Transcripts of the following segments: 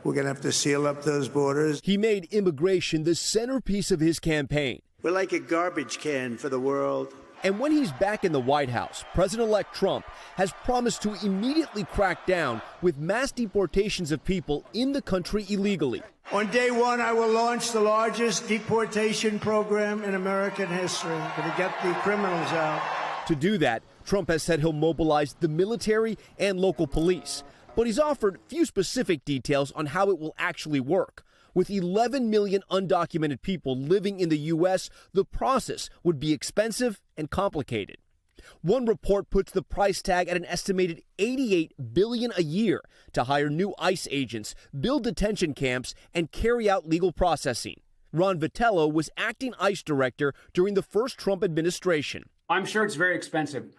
We're going to have to seal up those borders. He made immigration the centerpiece of his campaign. We're like a garbage can for the world. And when he's back in the White House, President-elect Trump has promised to immediately crack down with mass deportations of people in the country illegally. On day one, I will launch the largest deportation program in American history. We're going to get the criminals out. To do that, Trump has said he'll mobilize the military and local police. But he's offered few specific details on how it will actually work. With 11 million undocumented people living in the U.S., the process would be expensive and complicated. One report puts the price tag at an estimated $88 billion a year to hire new ICE agents, build detention camps, and carry out legal processing. Ron Vitello was acting ICE director during the first Trump administration. I'm sure it's very expensive.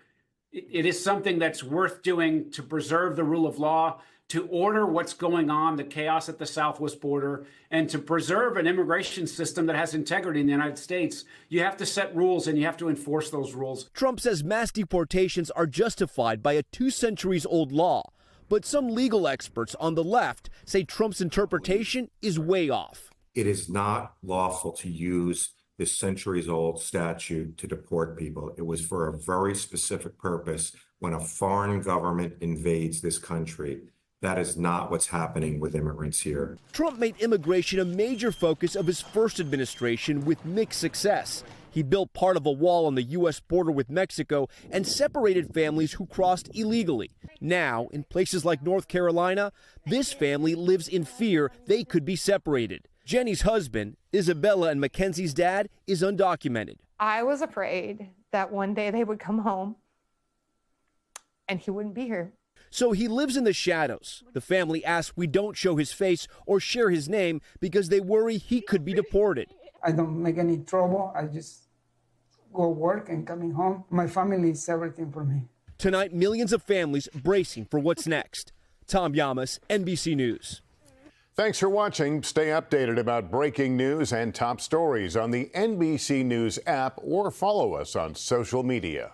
It is something that's worth doing to preserve the rule of law, to order what's going on, the chaos at the southwest border, and to preserve an immigration system that has integrity in the United States. You have to set rules and you have to enforce those rules. Trump says mass deportations are justified by a 2 centuries-old law. But some legal experts on the left say Trump's interpretation is way off. It is not lawful to use this centuries-old statute to deport people. It was for a very specific purpose when a foreign government invades this country. That is not what's happening with immigrants here. Trump made immigration a major focus of his first administration with mixed success. He built part of a wall on the U.S. border with Mexico and separated families who crossed illegally. Now, in places like North Carolina, this family lives in fear they could be separated. Jenny's husband, Isabella, and Mackenzie's dad is undocumented. I was afraid that one day they would come home and he wouldn't be here. So he lives in the shadows. The family asks we don't show his face or share his name because they worry he could be deported. I don't make any trouble. I just go work and coming home. My family is everything for me. Tonight, millions of families bracing for what's next. Tom Llamas, NBC News. Thanks for watching. Stay updated about breaking news and top stories on the NBC News app or follow us on social media.